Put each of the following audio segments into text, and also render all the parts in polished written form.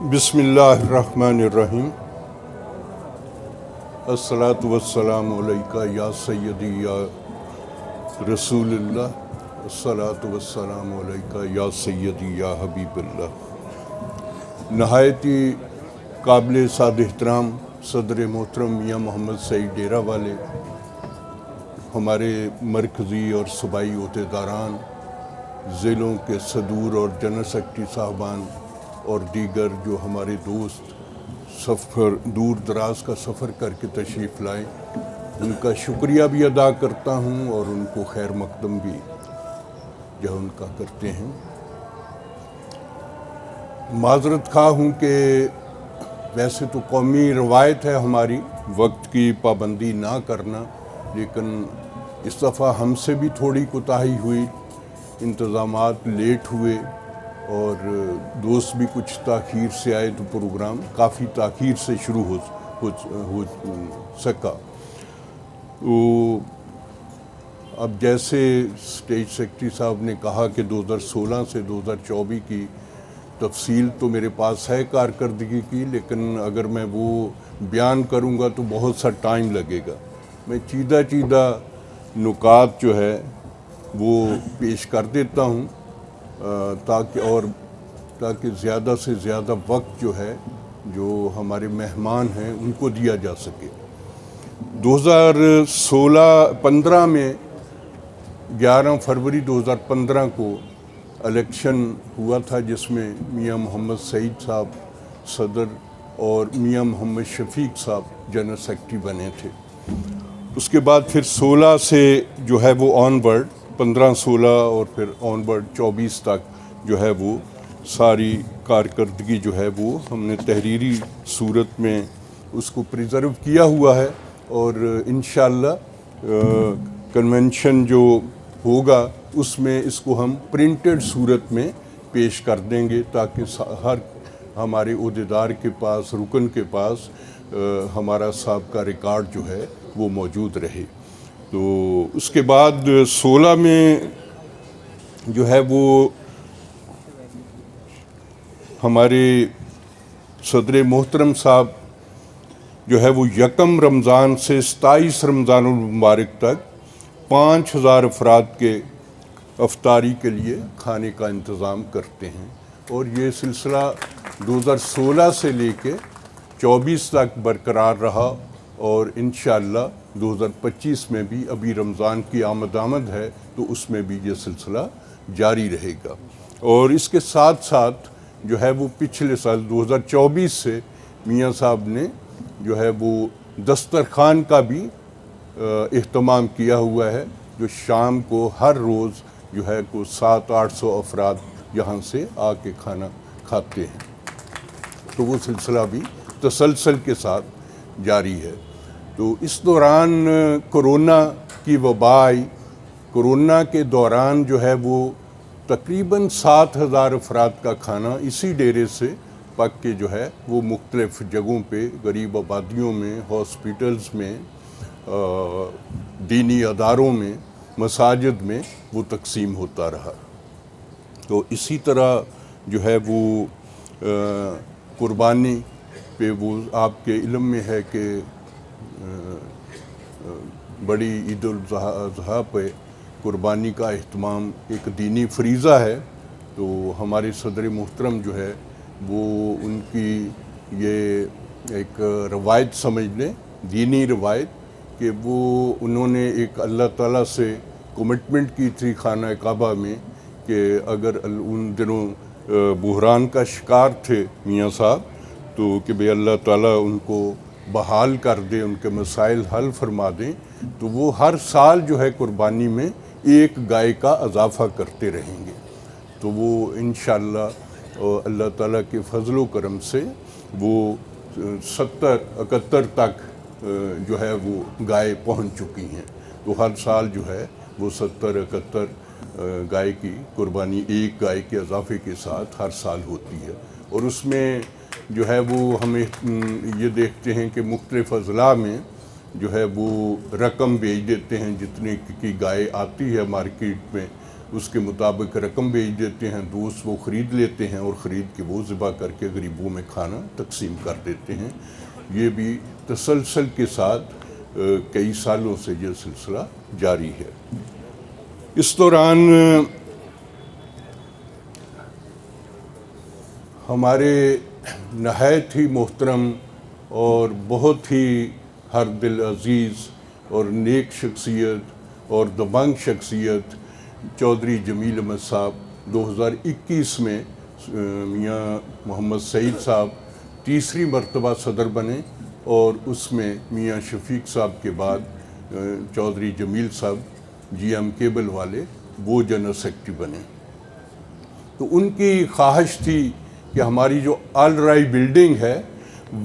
بسم اللہ الرحمن الرحیم الصلاۃ والسلام علیکہ یا سیدی یا رسول اللہ الصلاۃ والسلام علیکہ یا سیدی یا حبیب اللہ۔ نہایت ہی قابل سعد احترام صدر محترم میاں محمد سعید ڈیرہ والے، ہمارے مرکزی اور صوبائی عہدیداران، ضلعوں کے صدور اور جنرل سیکرٹری صاحبان اور دیگر جو ہمارے دوست سفر دور دراز کا سفر کر کے تشریف لائے، ان کا شکریہ بھی ادا کرتا ہوں اور ان کو خیر مقدم بھی جو ان کا کرتے ہیں۔ معذرت خواہ ہوں کہ ویسے تو قومی روایت ہے ہماری وقت کی پابندی نہ کرنا، لیکن اس دفعہ ہم سے بھی تھوڑی کوتاہی ہوئی، انتظامات لیٹ ہوئے اور دوست بھی کچھ تاخیر سے آئے تو پروگرام کافی تاخیر سے شروع ہو سکا۔ تو اب جیسے اسٹیج سیکرٹری صاحب نے کہا کہ 2016 سے 2024 کی تفصیل تو میرے پاس ہے کارکردگی کی، لیکن اگر میں وہ بیان کروں گا تو بہت سا ٹائم لگے گا۔ میں چیدہ نکات جو ہے وہ پیش کر دیتا ہوں تاکہ زیادہ سے زیادہ وقت جو ہے جو ہمارے مہمان ہیں ان کو دیا جا سکے۔ 2015 میں 11 فروری 2015 کو الیکشن ہوا تھا، جس میں میاں محمد سعید صاحب صدر اور میاں محمد شفیق صاحب جنرل سیکرٹری بنے تھے۔ اس کے بعد پھر 16 سے جو ہے وہ آن ورڈ 15-16 اور پھر آن ورڈ 24 تک جو ہے وہ ساری کارکردگی جو ہے وہ ہم نے تحریری صورت میں اس کو پریزرو کیا ہوا ہے، اور انشاءاللہ کنونشن جو ہوگا اس میں اس کو ہم پرنٹڈ صورت میں پیش کر دیں گے، تاکہ ہر ہمارے عہدیدار کے پاس، رکن کے پاس ہمارا سابقہ ریکارڈ جو ہے وہ موجود رہے۔ تو اس کے بعد 16 میں جو ہے وہ ہمارے صدر محترم صاحب جو ہے وہ 1 رمضان سے 27 رمضان المبارک تک 5000 افراد کے افطاری کے لیے کھانے کا انتظام کرتے ہیں، اور یہ سلسلہ 2016 سے لے کے 24 تک برقرار رہا، اور انشاءاللہ 2025 میں بھی ابھی رمضان کی آمد ہے تو اس میں بھی یہ سلسلہ جاری رہے گا۔ اور اس کے ساتھ ساتھ جو ہے وہ پچھلے سال 2024 سے میاں صاحب نے جو ہے وہ دسترخوان کا بھی اہتمام کیا ہوا ہے، جو شام کو ہر روز جو ہے کو 700-800 افراد یہاں سے آ کے کھانا کھاتے ہیں، تو وہ سلسلہ بھی تسلسل کے ساتھ جاری ہے۔ تو اس دوران کورونا کی وبا آئی۔ کورونا کے دوران جو ہے وہ تقریباً 7000 افراد کا کھانا اسی ڈیرے سے پک کے جو ہے وہ مختلف جگہوں پہ، غریب آبادیوں میں، ہاسپٹلز میں، دینی اداروں میں، مساجد میں وہ تقسیم ہوتا رہا۔ تو اسی طرح جو ہے وہ قربانی پہ وہ آپ کے علم میں ہے کہ بڑی عید الاضحیٰ پہ قربانی کا اہتمام ایک دینی فریضہ ہے، تو ہمارے صدر محترم جو ہے وہ ان کی یہ ایک روایت سمجھ لیں، دینی روایت، کہ وہ انہوں نے ایک اللہ تعالیٰ سے کمٹمنٹ کی تھی خانہ کعبہ میں کہ اگر ان دنوں بحران کا شکار تھے میاں صاحب، تو کہ بھئی اللہ تعالیٰ ان کو بحال کر دے، ان کے مسائل حل فرما دیں، تو وہ ہر سال جو ہے قربانی میں ایک گائے کا اضافہ کرتے رہیں گے۔ تو وہ انشاءاللہ اللہ تعالیٰ کے فضل و کرم سے وہ 70-71 تک جو ہے وہ گائے پہنچ چکی ہیں، تو ہر سال جو ہے وہ 70-71 گائے کی قربانی ایک گائے کے اضافے کے ساتھ ہر سال ہوتی ہے۔ اور اس میں جو ہے وہ ہمیں یہ دیکھتے ہیں کہ مختلف اضلاع میں جو ہے وہ رقم بھیج دیتے ہیں، جتنے کی گائے آتی ہے مارکیٹ میں اس کے مطابق رقم بھیج دیتے ہیں، دوست وہ خرید لیتے ہیں اور خرید کے وہ ذبح کر کے غریبوں میں کھانا تقسیم کر دیتے ہیں۔ یہ بھی تسلسل کے ساتھ کئی سالوں سے یہ سلسلہ جاری ہے۔ اس دوران ہمارے نہایت ہی محترم اور بہت ہی ہر دل عزیز اور نیک شخصیت اور دبنگ شخصیت چودھری جمیل احمد صاحب 2021 میں میاں محمد سعید صاحب تیسری مرتبہ صدر بنے، اور اس میں میاں شفیق صاحب کے بعد چودھری جمیل صاحب جی ایم کیبل والے وہ جنرل سیکرٹری بنے۔ تو ان کی خواہش تھی کہ ہماری جو آل رائی بلڈنگ ہے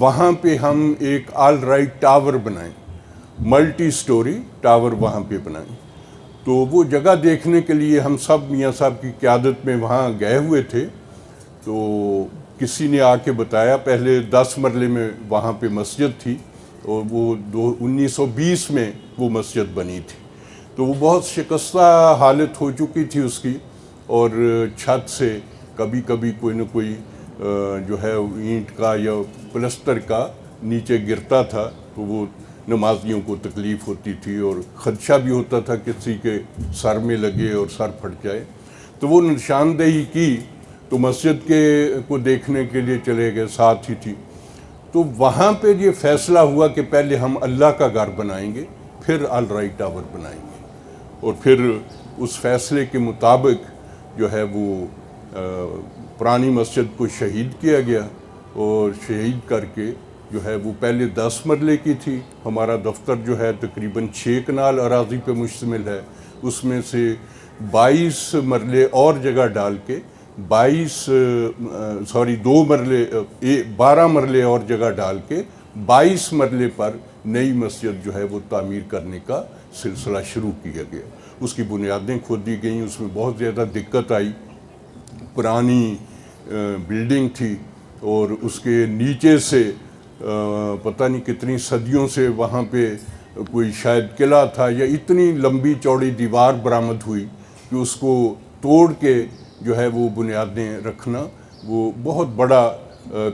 وہاں پہ ہم ایک آل رائی ٹاور بنائیں، ملٹی سٹوری ٹاور وہاں پہ بنائیں۔ تو وہ جگہ دیکھنے کے لیے ہم سب میاں صاحب کی قیادت میں وہاں گئے ہوئے تھے۔ تو کسی نے آ کے بتایا، پہلے 10 مرلے میں وہاں پہ مسجد تھی، اور وہ 1920 میں وہ مسجد بنی تھی۔ تو وہ بہت شکستہ حالت ہو چکی تھی اس کی، اور چھت سے کبھی کبھی کوئی نہ کوئی جو ہے اینٹ کا یا پلسٹر کا نیچے گرتا تھا، تو وہ نمازیوں کو تکلیف ہوتی تھی اور خدشہ بھی ہوتا تھا کسی کے سر میں لگے اور سر پھٹ جائے۔ تو وہ نشاندہی کی، تو مسجد کو دیکھنے کے لیے چلے گئے، ساتھ ہی تھی۔ تو وہاں پہ یہ فیصلہ ہوا کہ پہلے ہم اللہ کا گھر بنائیں گے، پھر آل رائی ٹاور بنائیں گے، اور پھر اس فیصلے کے مطابق جو ہے وہ پرانی مسجد کو شہید کیا گیا، اور شہید کر کے جو ہے وہ پہلے 10 مرلے کی تھی۔ ہمارا دفتر جو ہے تقریباً 6 کنال اراضی پہ مشتمل ہے، اس میں سے 22 مرلے اور جگہ ڈال کے 12 مرلے اور جگہ ڈال کے 22 مرلے پر نئی مسجد جو ہے وہ تعمیر کرنے کا سلسلہ شروع کیا گیا۔ اس کی بنیادیں کھودی گئیں، اس میں بہت زیادہ دقت آئی، پرانی بلڈنگ تھی، اور اس کے نیچے سے پتہ نہیں کتنی صدیوں سے وہاں پہ کوئی شاید قلعہ تھا، یا اتنی لمبی چوڑی دیوار برآمد ہوئی کہ اس کو توڑ کے جو ہے وہ بنیادیں رکھنا وہ بہت بڑا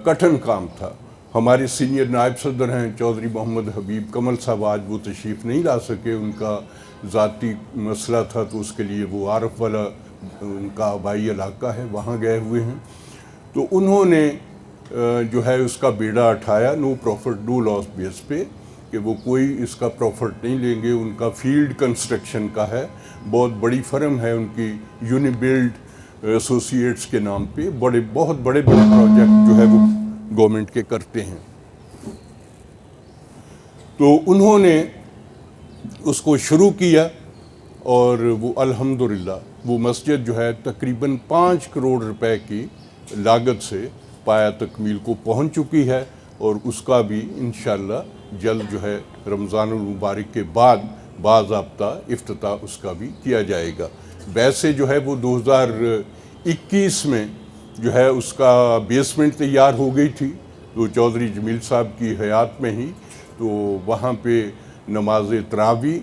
کٹھن کام تھا۔ ہمارے سینئر نائب صدر ہیں چودھری محمد حبیب کمل صاحب، آج وہ تشریف نہیں لا سکے، ان کا ذاتی مسئلہ تھا، تو اس کے لیے وہ عارف والا ان کا آبائی علاقہ ہے، وہاں گئے ہوئے ہیں۔ تو انہوں نے جو ہے اس کا بیڑا اٹھایا، نو پروفٹ نو لاس بیس پہ، کہ وہ کوئی اس کا پروفٹ نہیں لیں گے۔ ان کا فیلڈ کنسٹرکشن کا ہے، بہت بڑی فرم ہے ان کی، یونی بلڈ ایسوسیٹس کے نام پہ، بہت بڑے پروجیکٹ جو ہے وہ گورنمنٹ کے کرتے ہیں۔ تو انہوں نے اس کو شروع کیا، اور وہ الحمدللہ وہ مسجد جو ہے تقریباً 5 کروڑ روپے کی لاگت سے پایا تکمیل کو پہنچ چکی ہے، اور اس کا بھی انشاءاللہ جلد جو ہے رمضان المبارک کے بعد باضابطہ افتتاح اس کا بھی کیا جائے گا۔ ویسے جو ہے وہ 2021 میں جو ہے اس کا بیسمنٹ تیار ہو گئی تھی، تو چودھری جمیل صاحب کی حیات میں ہی، تو وہاں پہ نماز تراویح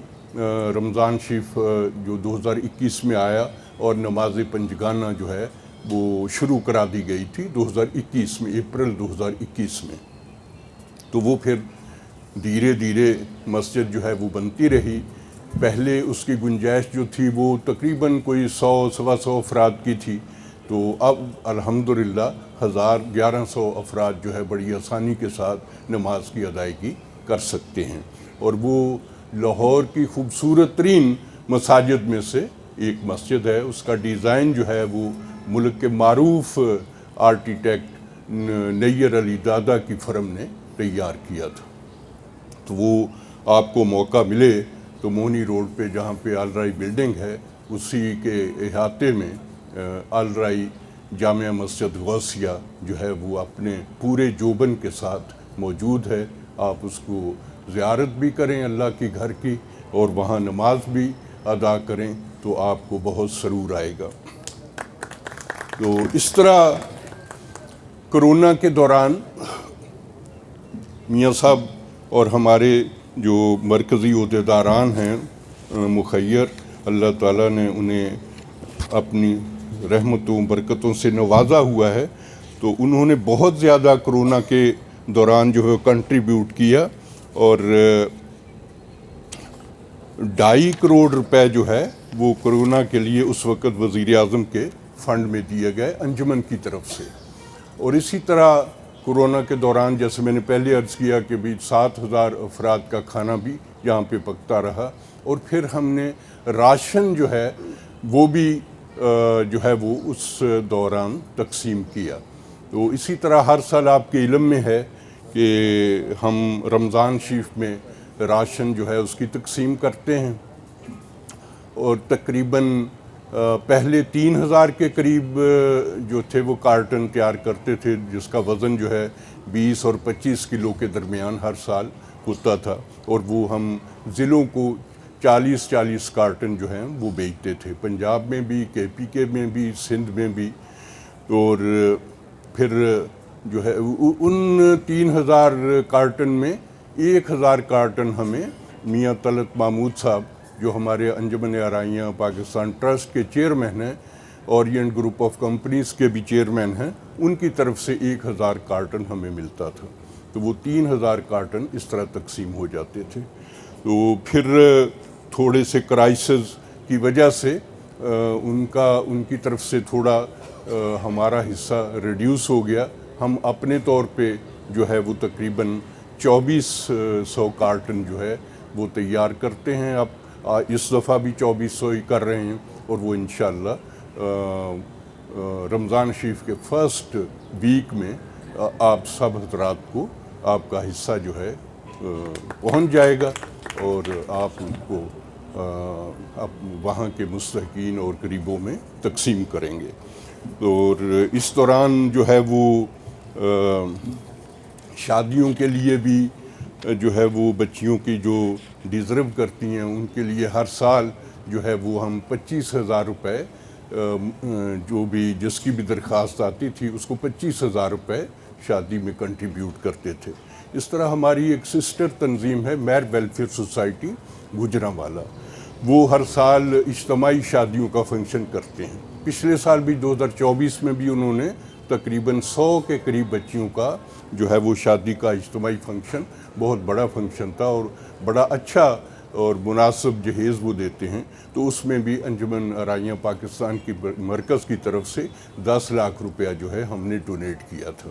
رمضان شریف جو 2021 میں آیا، اور نماز پنجگانہ جو ہے وہ شروع کرا دی گئی تھی 2021 میں، اپریل 2021 میں۔ تو وہ پھر دھیرے دھیرے مسجد جو ہے وہ بنتی رہی۔ پہلے اس کی گنجائش جو تھی وہ تقریباً کوئی 100-125 افراد کی تھی، تو اب الحمدللہ 1100 افراد جو ہے بڑی آسانی کے ساتھ نماز کی ادائیگی کر سکتے ہیں، اور وہ لاہور کی خوبصورت ترین مساجد میں سے ایک مسجد ہے۔ اس کا ڈیزائن جو ہے وہ ملک کے معروف آرکیٹیکٹ نیر علی دادا کی فرم نے تیار کیا تھا۔ تو وہ آپ کو موقع ملے تو موہنی روڈ پہ جہاں پہ آل رائی بلڈنگ ہے، اسی کے احاطے میں آل رائی جامع مسجد غوثیہ جو ہے وہ اپنے پورے جوبن کے ساتھ موجود ہے۔ آپ اس کو زیارت بھی کریں اللہ کی گھر کی، اور وہاں نماز بھی ادا کریں، تو آپ کو بہت سرور آئے گا۔ تو اس طرح کرونا کے دوران میاں صاحب اور ہمارے جو مرکزی عہدیداران ہیں مخیر، اللہ تعالیٰ نے انہیں اپنی رحمتوں برکتوں سے نوازا ہوا ہے، تو انہوں نے بہت زیادہ کرونا کے دوران جو ہے کنٹریبیوٹ کیا، اور 2.5 کروڑ روپے جو ہے وہ کرونا کے لیے اس وقت وزیر اعظم کے فنڈ میں دیے گئے انجمن کی طرف سے۔ اور اسی طرح کرونا کے دوران جیسے میں نے پہلے عرض کیا کہ بھی 7,000 افراد کا کھانا بھی یہاں پہ پکتا رہا، اور پھر ہم نے راشن جو ہے وہ بھی جو ہے وہ اس دوران تقسیم کیا۔ تو اسی طرح ہر سال آپ کے علم میں ہے کہ ہم رمضان شریف میں راشن جو ہے اس کی تقسیم کرتے ہیں، اور تقریباً پہلے 3,000 کے قریب جو تھے وہ کارٹن تیار کرتے تھے، جس کا وزن جو ہے 20 اور 25 کلو کے درمیان ہر سال ہوتا تھا، اور وہ ہم ضلعوں کو 40 کارٹن جو ہیں وہ بیچتے تھے، پنجاب میں بھی، KPK میں بھی، سندھ میں بھی۔ اور پھر جو ہے ان 3,000 کارٹن میں 1,000 کارٹن ہمیں میاں طلعت محمود صاحب جو ہمارے انجمن آرائیاں پاکستان ٹرسٹ کے چیئرمین ہیں، اورینٹ گروپ آف کمپنیز کے بھی چیئرمین ہیں، ان کی طرف سے 1,000 کارٹن ہمیں ملتا تھا، تو وہ 3,000 کارٹن اس طرح تقسیم ہو جاتے تھے۔ تو پھر تھوڑے سے کرائسس کی وجہ سے ان کی طرف سے تھوڑا ہمارا حصہ ریڈیوس ہو گیا۔ ہم اپنے طور پہ جو ہے وہ تقریباً 2,400 کارٹن جو ہے وہ تیار کرتے ہیں، اب اس دفعہ بھی 2,400 ہی کر رہے ہیں، اور وہ انشاءاللہ رمضان شریف کے فرسٹ ویک میں آپ سب حضرات کو آپ کا حصہ جو ہے پہنچ جائے گا، اور آپ ان کو وہاں کے مستحقین اور غریبوں میں تقسیم کریں گے۔ اور اس دوران جو ہے وہ شادیوں کے لیے بھی جو ہے وہ بچیوں کی جو ڈیزرو کرتی ہیں ان کے لیے ہر سال جو ہے وہ ہم 25,000 روپے جو بھی جس کی بھی درخواست آتی تھی اس کو 25,000 روپے شادی میں کنٹریبیوٹ کرتے تھے۔ اس طرح ہماری ایک سسٹر تنظیم ہے میر ویلفیئر سوسائٹی گوجرانوالا، وہ ہر سال اجتماعی شادیوں کا فنکشن کرتے ہیں۔ پچھلے سال بھی 2024 میں بھی انہوں نے تقریباً 100 کے قریب بچیوں کا جو ہے وہ شادی کا اجتماعی فنکشن، بہت بڑا فنکشن تھا اور بڑا اچھا اور مناسب جہیز وہ دیتے ہیں، تو اس میں بھی انجمن آرائیاں پاکستان کی مرکز کی طرف سے 10 لاکھ روپیہ جو ہے ہم نے ڈونیٹ کیا تھا۔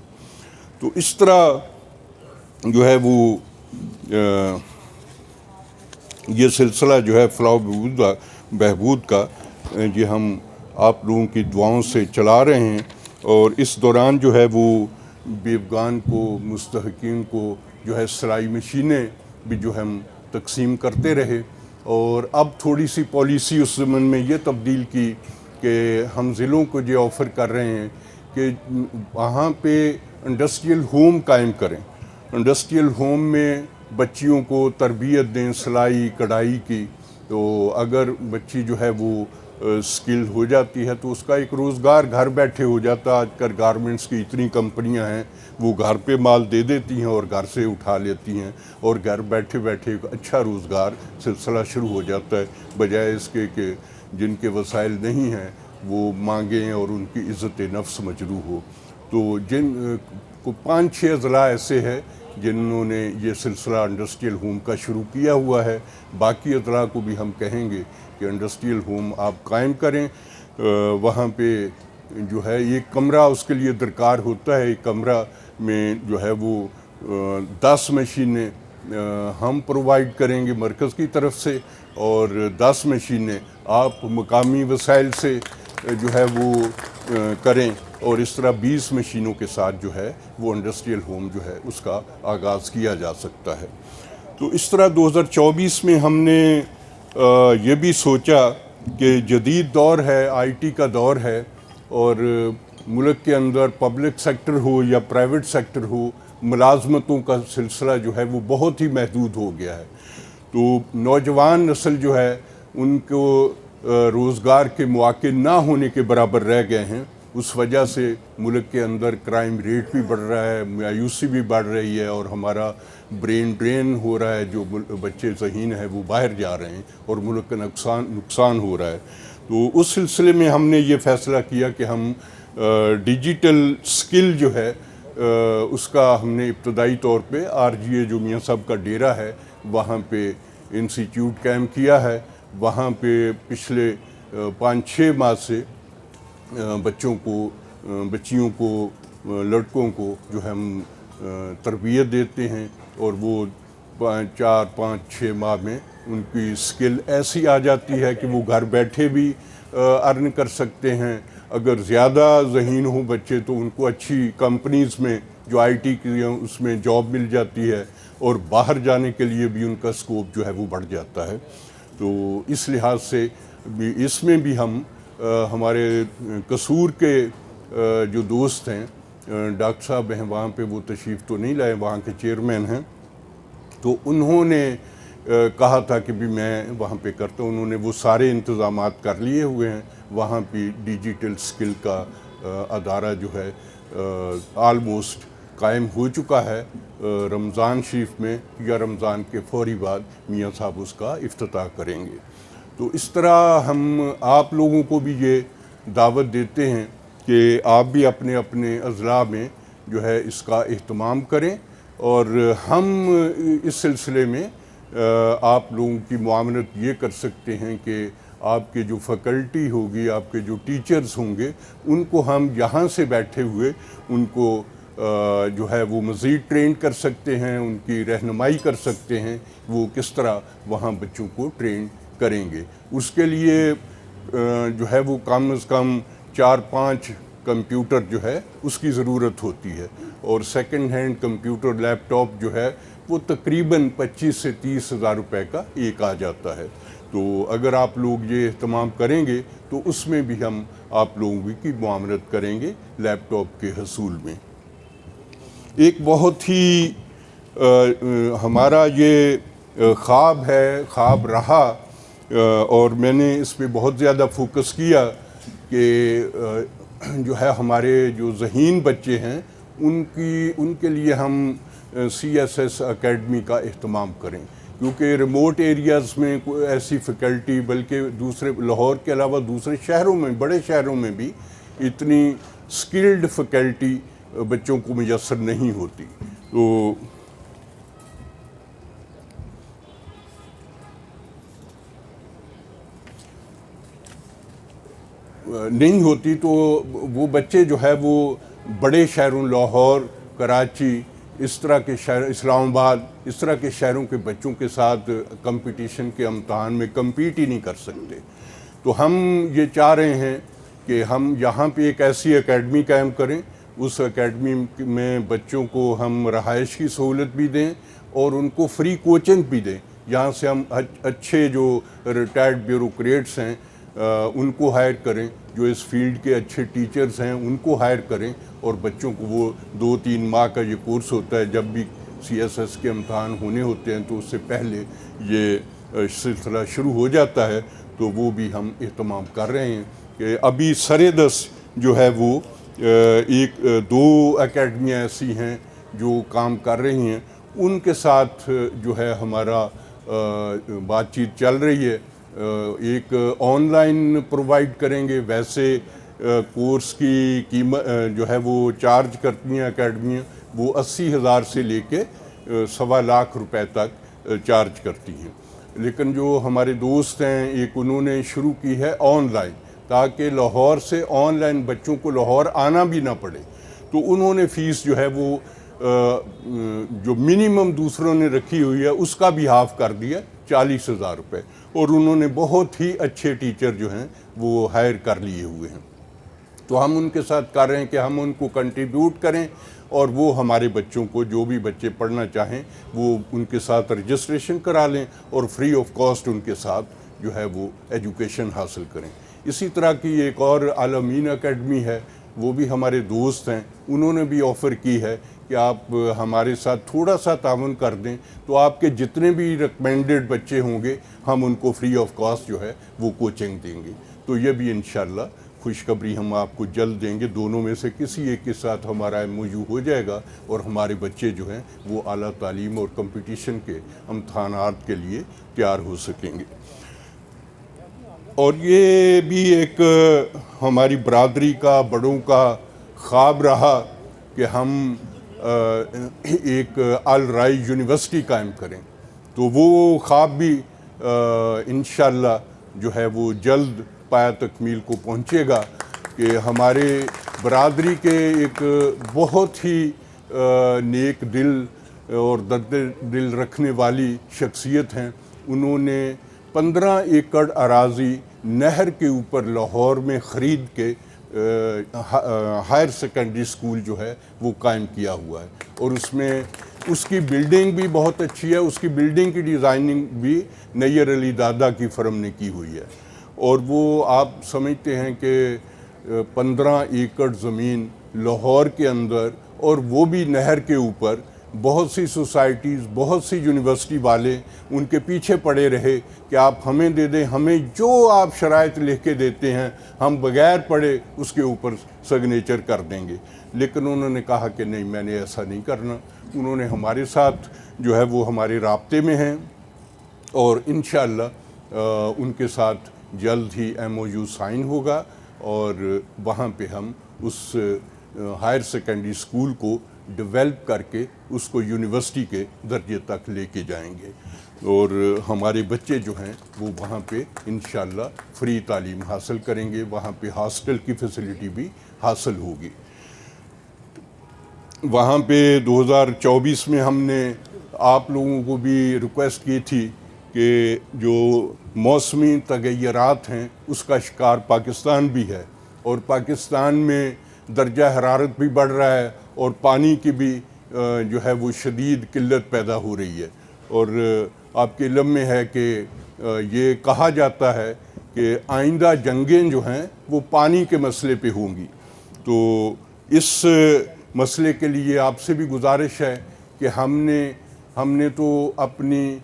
تو اس طرح جو ہے وہ یہ سلسلہ جو ہے فلاح بہبود کا یہ ہم آپ لوگوں کی دعاؤں سے چلا رہے ہیں، اور اس دوران جو ہے وہ بیوگان کو مستحقین کو جو ہے سلائی مشینیں بھی جو ہم تقسیم کرتے رہے، اور اب تھوڑی سی پالیسی اس زمن میں یہ تبدیل کی کہ ہم ضلعوں کو یہ آفر کر رہے ہیں کہ وہاں پہ انڈسٹریل ہوم قائم کریں، انڈسٹریل ہوم میں بچیوں کو تربیت دیں سلائی کڑھائی کی، تو اگر بچی جو ہے وہ سکل ہو جاتی ہے تو اس کا ایک روزگار گھر بیٹھے ہو جاتا۔ آج کل گارمنٹس کی اتنی کمپنیاں ہیں وہ گھر پہ مال دے دیتی ہیں اور گھر سے اٹھا لیتی ہیں، اور گھر بیٹھے بیٹھے ایک اچھا روزگار سلسلہ شروع ہو جاتا ہے، بجائے اس کے کہ جن کے وسائل نہیں ہیں وہ مانگیں اور ان کی عزت نفس مجروح ہو۔ تو جن کو 5-6 اضلاع ایسے ہیں جنہوں نے یہ سلسلہ انڈسٹریل ہوم کا شروع کیا ہوا ہے، باقی اضلاع کو بھی ہم کہیں گے کہ انڈسٹریل ہوم آپ قائم کریں۔ وہاں پہ جو ہے ایک کمرہ اس کے لیے درکار ہوتا ہے، ایک کمرہ میں جو ہے وہ 10 مشینیں ہم پرووائڈ کریں گے مرکز کی طرف سے، اور 10 مشینیں آپ مقامی وسائل سے جو ہے وہ کریں، اور اس طرح 20 مشینوں کے ساتھ جو ہے وہ انڈسٹریل ہوم جو ہے اس کا آغاز کیا جا سکتا ہے۔ تو اس طرح 2024 میں ہم نے یہ بھی سوچا کہ جدید دور ہے، IT کا دور ہے، اور ملک کے اندر پبلک سیکٹر ہو یا پرائیویٹ سیکٹر ہو، ملازمتوں کا سلسلہ جو ہے وہ بہت ہی محدود ہو گیا ہے۔ تو نوجوان نسل جو ہے ان کو روزگار کے مواقع نہ ہونے کے برابر رہ گئے ہیں، اس وجہ سے ملک کے اندر کرائم ریٹ بھی بڑھ رہا ہے، مایوسی بھی بڑھ رہی ہے، اور ہمارا برین ڈرین ہو رہا ہے، جو بچے ذہین ہیں وہ باہر جا رہے ہیں اور ملک کا نقصان ہو رہا ہے۔ تو اس سلسلے میں ہم نے یہ فیصلہ کیا کہ ہم ڈیجیٹل سکل جو ہے اس کا ہم نے ابتدائی طور پہ RGA جو میاں صاحب کا ڈیرہ ہے وہاں پہ انسٹیٹیوٹ قائم کیا ہے. وہاں پہ پچھلے 5-6 ماہ سے بچوں کو بچیوں کو لڑکوں کو جو ہے ہم تربیت دیتے ہیں اور وہ 4-5-6 ماہ میں ان کی سکل ایسی آ جاتی ہے کہ وہ گھر بیٹھے بھی ارن کر سکتے ہیں. اگر زیادہ ذہین ہوں بچے تو ان کو اچھی کمپنیز میں جو IT کی اس میں جاب مل جاتی ہے اور باہر جانے کے لیے بھی ان کا سکوپ جو ہے وہ بڑھ جاتا ہے. تو اس لحاظ سے بھی اس میں بھی ہم ہمارے قصور کے جو دوست ہیں ڈاکٹر صاحب ہیں وہاں پہ وہ تشریف تو نہیں لائے, وہاں کے چیئرمین ہیں, تو انہوں نے کہا تھا کہ بھی میں وہاں پہ کرتا ہوں. انہوں نے وہ سارے انتظامات کر لیے ہوئے ہیں. وہاں پہ ڈیجیٹل سکل کا ادارہ جو ہے آلموسٹ قائم ہو چکا ہے. رمضان شریف میں یا رمضان کے فوری بعد میاں صاحب اس کا افتتاح کریں گے. تو اس طرح ہم آپ لوگوں کو بھی یہ دعوت دیتے ہیں کہ آپ بھی اپنے اپنے اضلاع میں جو ہے اس کا اہتمام کریں, اور ہم اس سلسلے میں آپ لوگوں کی معاونت یہ کر سکتے ہیں کہ آپ کے جو فیکلٹی ہوگی, آپ کے جو ٹیچرز ہوں گے, ان کو ہم یہاں سے بیٹھے ہوئے ان کو جو ہے وہ مزید ٹرین کر سکتے ہیں, ان کی رہنمائی کر سکتے ہیں وہ کس طرح وہاں بچوں کو ٹرین کریں گے. اس کے لیے جو ہے وہ کم از کم 4-5 کمپیوٹر جو ہے اس کی ضرورت ہوتی ہے, اور سیکنڈ ہینڈ کمپیوٹر لیپ ٹاپ جو ہے وہ تقریباً 25 سے 30 ہزار روپے کا ایک آ جاتا ہے. تو اگر آپ لوگ یہ اہتمام کریں گے تو اس میں بھی ہم آپ لوگوں کی معاونت کریں گے لیپ ٹاپ کے حصول میں. ایک بہت ہی ہمارا یہ خواب ہے, خواب رہا, اور میں نے اس پہ بہت زیادہ فوکس کیا کہ جو ہے ہمارے جو ذہین بچے ہیں ان کے لیے ہم CSS اکیڈمی کا اہتمام کریں, کیونکہ ریموٹ ایریاز میں کوئی ایسی فیکلٹی, بلکہ دوسرے لاہور کے علاوہ دوسرے شہروں میں, بڑے شہروں میں بھی اتنی سکلڈ فیکلٹی بچوں کو میسر نہیں ہوتی. تو تو وہ بچے جو ہے وہ بڑے شہروں, لاہور, کراچی, اس طرح کے شہر, اسلام آباد, اس طرح کے شہروں کے بچوں کے ساتھ کمپٹیشن کے امتحان میں کمپیٹ ہی نہیں کر سکتے. تو ہم یہ چاہ رہے ہیں کہ ہم یہاں پہ ایک ایسی اکیڈمی قائم کریں, اس اکیڈمی میں بچوں کو ہم رہائش کی سہولت بھی دیں اور ان کو فری کوچنگ بھی دیں. یہاں سے ہم اچھے جو ریٹائرڈ بیوروکریٹس ہیں ان کو ہائر کریں, جو اس فیلڈ کے اچھے ٹیچرز ہیں ان کو ہائر کریں, اور بچوں کو وہ 2-3 ماہ کا یہ کورس ہوتا ہے, جب بھی CSS کے امتحان ہونے ہوتے ہیں تو اس سے پہلے یہ سلسلہ شروع ہو جاتا ہے. تو وہ بھی ہم اہتمام کر رہے ہیں کہ ابھی سرے-دست جو ہے وہ 1-2 اکیڈمیاں ایسی ہیں جو کام کر رہی ہیں, ان کے ساتھ جو ہے ہمارا بات چیت چل رہی ہے. ایک آن لائن پرووائڈ کریں گے, ویسے کورس کی قیمت جو ہے وہ چارج کرتی ہیں اکیڈمیاں, وہ 80,000 سے لے کے 1.25 لاکھ روپے تک چارج کرتی ہیں. لیکن جو ہمارے دوست ہیں ایک انہوں نے شروع کی ہے آن لائن, تاکہ لاہور سے آن لائن بچوں کو لاہور آنا بھی نہ پڑے. تو انہوں نے فیس جو ہے وہ جو منیمم دوسروں نے رکھی ہوئی ہے اس کا بھی ہاف کر دیا, 40,000 روپے, اور انہوں نے بہت ہی اچھے ٹیچر جو ہیں وہ ہائر کر لیے ہوئے ہیں. تو ہم ان کے ساتھ کر رہے ہیں کہ ہم ان کو کنٹریبیوٹ کریں, اور وہ ہمارے بچوں کو, جو بھی بچے پڑھنا چاہیں وہ ان کے ساتھ رجسٹریشن کرا لیں اور فری آف کاسٹ ان کے ساتھ جو ہے وہ ایجوکیشن حاصل کریں. اسی طرح کی ایک اور عالمین اکیڈمی ہے, وہ بھی ہمارے دوست ہیں, انہوں نے بھی آفر کی ہے کہ آپ ہمارے ساتھ تھوڑا سا تعاون کر دیں تو آپ کے جتنے بھی ریکمینڈڈ بچے ہوں گے ہم ان کو فری آف کاسٹ جو ہے وہ کوچنگ دیں گے. تو یہ بھی انشاءاللہ خوشخبری ہم آپ کو جلد دیں گے. دونوں میں سے کسی ایک کے ساتھ ہمارا MOU ہو جائے گا اور ہمارے بچے جو ہیں وہ اعلیٰ تعلیم اور کمپٹیشن کے امتحانات کے لیے تیار ہو سکیں گے. اور یہ بھی ایک ہماری برادری کا، بڑوں کا خواب رہا کہ ہم ایک آل رائے یونیورسٹی قائم کریں، تو وہ خواب بھی انشاءاللہ جو ہے وہ جلد پایا تکمیل کو پہنچے گا، کہ ہمارے برادری کے ایک بہت ہی نیک دل اور درد دل رکھنے والی شخصیت ہیں، انہوں نے 15 ایکڑ اراضی نہر کے اوپر لاہور میں خرید کے ہائر سیکنڈری اسکول جو ہے وہ قائم کیا ہوا ہے، اور اس میں اس کی بلڈنگ بھی بہت اچھی ہے، اس کی بلڈنگ کی ڈیزائننگ بھی نیّر علی دادا کی فرم نے کی ہوئی ہے، اور وہ آپ سمجھتے ہیں کہ 15 ایکڑ زمین لاہور کے اندر، اور وہ بھی نہر کے اوپر، بہت سی سوسائٹیز، بہت سی یونیورسٹی والے ان کے پیچھے پڑے رہے کہ آپ ہمیں دے دیں، ہمیں جو آپ شرائط لکھ کے دیتے ہیں ہم بغیر پڑھے اس کے اوپر سگنیچر کر دیں گے، لیکن انہوں نے کہا کہ نہیں، میں نے ایسا نہیں کرنا۔ انہوں نے ہمارے ساتھ جو ہے وہ ہمارے رابطے میں ہیں، اور انشاءاللہ ان کے ساتھ جلد ہی MOU سائن ہوگا، اور وہاں پہ ہم اس ہائر سیکنڈری اسکول کو ڈیولپ کر کے اس کو یونیورسٹی کے درجے تک لے کے جائیں گے، اور ہمارے بچے جو ہیں وہ وہاں پہ انشاءاللہ فری تعلیم حاصل کریں گے، وہاں پہ ہاسٹل کی فیسلٹی بھی حاصل ہوگی۔ وہاں پہ 2024 میں ہم نے آپ لوگوں کو بھی ریکویسٹ کی تھی کہ جو موسمی تغیرات ہیں اس کا شکار پاکستان بھی ہے، اور پاکستان میں درجہ حرارت بھی بڑھ رہا ہے، اور پانی کی بھی جو ہے وہ شدید قلت پیدا ہو رہی ہے، اور آپ کے علم میں ہے کہ یہ کہا جاتا ہے کہ آئندہ جنگیں جو ہیں وہ پانی کے مسئلے پہ ہوں گی۔ تو اس مسئلے کے لیے آپ سے بھی گزارش ہے کہ ہم نے تو اپنی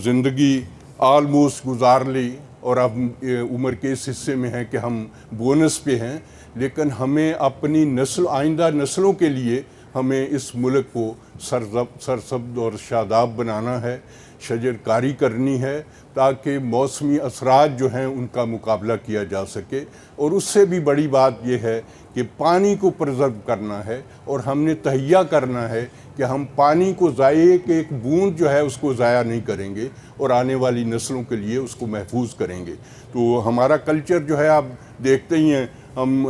زندگی آلموسٹ گزار لی، اور اب عمر کے اس حصے میں ہے کہ ہم بونس پہ ہیں، لیکن ہمیں اپنی آئندہ نسلوں کے لیے ہمیں اس ملک کو سرسبز اور شاداب بنانا ہے، شجر کاری کرنی ہے، تاکہ موسمی اثرات جو ہیں ان کا مقابلہ کیا جا سکے، اور اس سے بھی بڑی بات یہ ہے کہ پانی کو پرزرو کرنا ہے، اور ہم نے تہیہ کرنا ہے کہ ہم پانی کو ایک بوند جو ہے اس کو ضائع نہیں کریں گے، اور آنے والی نسلوں کے لیے اس کو محفوظ کریں گے۔ تو ہمارا کلچر جو ہے آپ دیکھتے ہی ہیں، ہم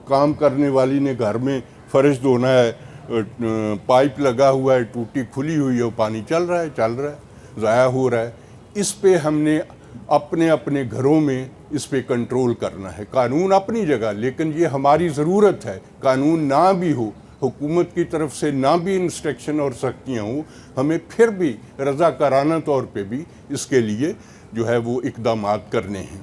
کام کرنے والی نے گھر میں فرش دھونا ہے، پائپ لگا ہوا ہے، ٹوٹی کھلی ہوئی ہے، پانی چل رہا ہے، ضائع ہو رہا ہے۔ اس پہ ہم نے اپنے گھروں میں اس پہ کنٹرول کرنا ہے۔ قانون اپنی جگہ، لیکن یہ ہماری ضرورت ہے، قانون نہ بھی ہو، حکومت کی طرف سے نہ بھی انسٹرکشن اور سختیاں ہوں، ہمیں پھر بھی رضاکارانہ طور پہ بھی اس کے لیے جو ہے وہ اقدامات کرنے ہیں۔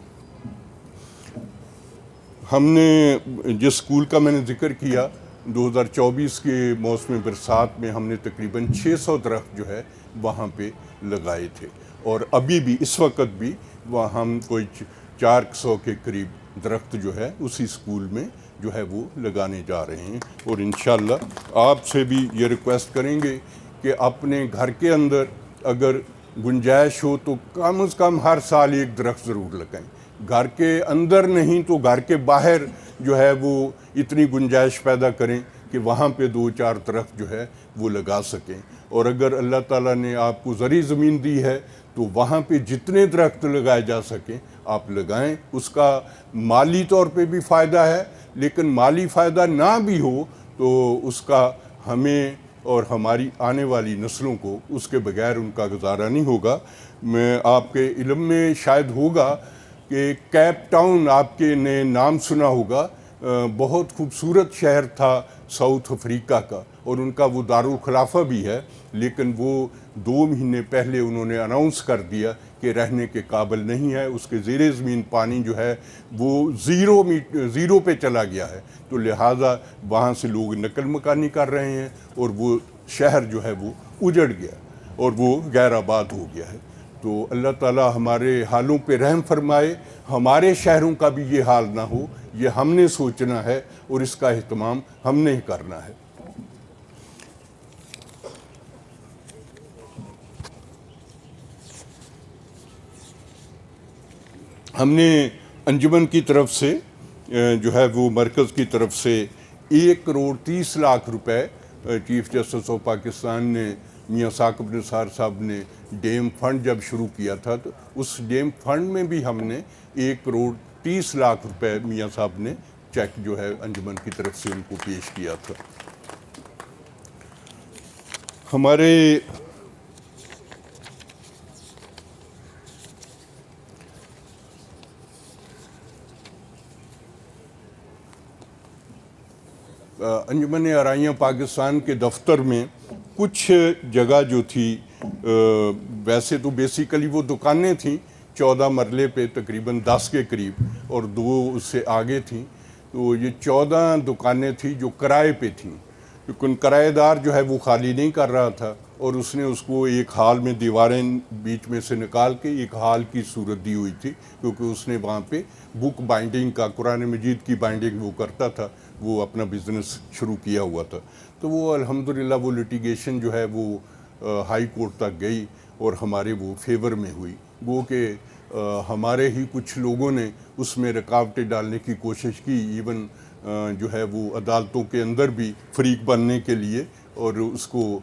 ہم نے جس اسکول کا میں نے ذکر کیا، 2024 کے موسم برسات میں ہم نے تقریباً 600 درخت جو ہے وہاں پہ لگائے تھے، اور ابھی بھی اس وقت بھی وہاں ہم کوئی 400 کے قریب درخت جو ہے اسی اسکول میں جو ہے وہ لگانے جا رہے ہیں، اور انشاءاللہ آپ سے بھی یہ ریکویسٹ کریں گے کہ اپنے گھر کے اندر اگر گنجائش ہو تو کم از کم ہر سال ایک درخت ضرور لگائیں، گھر کے اندر نہیں تو گھر کے باہر جو ہے وہ اتنی گنجائش پیدا کریں کہ وہاں پہ 2-4 درخت جو ہے وہ لگا سکیں، اور اگر اللہ تعالیٰ نے آپ کو زرعی زمین دی ہے تو وہاں پہ جتنے درخت لگائے جا سکیں آپ لگائیں۔ اس کا مالی طور پہ بھی فائدہ ہے، لیکن مالی فائدہ نہ بھی ہو تو اس کا ہمیں اور ہماری آنے والی نسلوں کو اس کے بغیر ان کا گزارا نہیں ہوگا۔ میں آپ کے علم میں شاید ہوگا کہ کیپ ٹاؤن آپ کے نے نام سنا ہوگا، بہت خوبصورت شہر تھا ساؤتھ افریقہ کا، اور ان کا وہ دارالخلافہ بھی ہے، لیکن وہ 2 مہینے پہلے انہوں نے اناؤنس کر دیا کہ رہنے کے قابل نہیں ہے، اس کے زیر زمین پانی جو ہے وہ زیرو پہ چلا گیا ہے، تو لہٰذا وہاں سے لوگ نقل مکانی کر رہے ہیں، اور وہ شہر جو ہے وہ اجڑ گیا اور وہ غیر آباد ہو گیا ہے۔ تو اللہ تعالیٰ ہمارے حالوں پہ رحم فرمائے، ہمارے شہروں کا بھی یہ حال نہ ہو، یہ ہم نے سوچنا ہے اور اس کا اہتمام ہم نے ہی کرنا ہے۔ ہم نے انجمن کی طرف سے جو ہے وہ مرکز کی طرف سے 1,30,00,000 روپے چیف جسٹس آف پاکستان نے میاں ثاقب نثار صاحب نے ڈیم فنڈ جب شروع کیا تھا تو اس ڈیم فنڈ میں بھی ہم نے 1,30,00,000 روپے میاں صاحب نے چیک جو ہے انجمن کی طرف سے ان کو پیش کیا تھا. ہمارے انجمن آرائیاں پاکستان کے دفتر میں کچھ جگہ جو تھی ویسے تو بیسیکلی وہ دکانیں تھیں 14 مرلے پہ تقریباً 10 کے قریب اور 2 اس سے آگے تھیں. تو یہ 14 دکانیں تھیں جو کرائے پہ تھیں کیونکہ کرایہ دار جو ہے وہ خالی نہیں کر رہا تھا اور اس نے اس کو ایک ہال میں دیواریں بیچ میں سے نکال کے ایک ہال کی صورت دی ہوئی تھی کیونکہ اس نے وہاں پہ بک بائنڈنگ کا قرآن مجید کی بائنڈنگ وہ کرتا تھا, وہ اپنا بزنس شروع کیا ہوا تھا. تو وہ الحمدللہ وہ لٹیگیشن جو ہے وہ ہائی کورٹ تک گئی اور ہمارے وہ فیور میں ہوئی. وہ کہ ہمارے ہی کچھ لوگوں نے اس میں رکاوٹیں ڈالنے کی کوشش کی, ایون جو ہے وہ عدالتوں کے اندر بھی فریق بننے کے لیے اور اس کو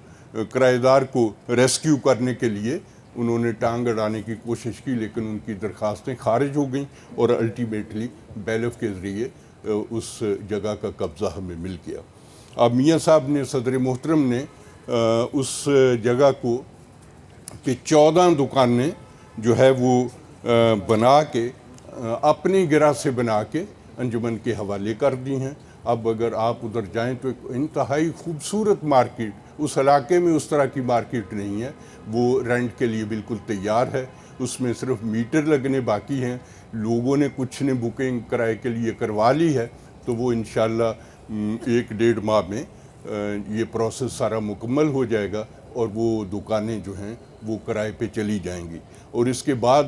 کرایہ دار کو ریسکیو کرنے کے لیے انہوں نے ٹانگ اڑانے کی کوشش کی, لیکن ان کی درخواستیں خارج ہو گئیں اور الٹیمیٹلی بیلف کے ذریعے اس جگہ کا قبضہ ہمیں مل گیا. اب میاں صاحب نے صدر محترم نے اس جگہ کو کہ 14 دکانیں جو ہے وہ بنا کے اپنی گرہ سے بنا کے انجمن کے حوالے کر دی ہیں. اب اگر آپ ادھر جائیں تو ایک انتہائی خوبصورت مارکیٹ, اس علاقے میں اس طرح کی مارکیٹ نہیں ہے, وہ رینٹ کے لیے بالکل تیار ہے. اس میں صرف میٹر لگنے باقی ہیں. لوگوں نے کچھ نے بکنگ کرائے کے لیے کروا لی ہے, تو وہ انشاءاللہ 1-1.5 ماہ میں یہ پروسیس سارا مکمل ہو جائے گا اور وہ دکانیں جو ہیں وہ کرائے پہ چلی جائیں گی. اور اس کے بعد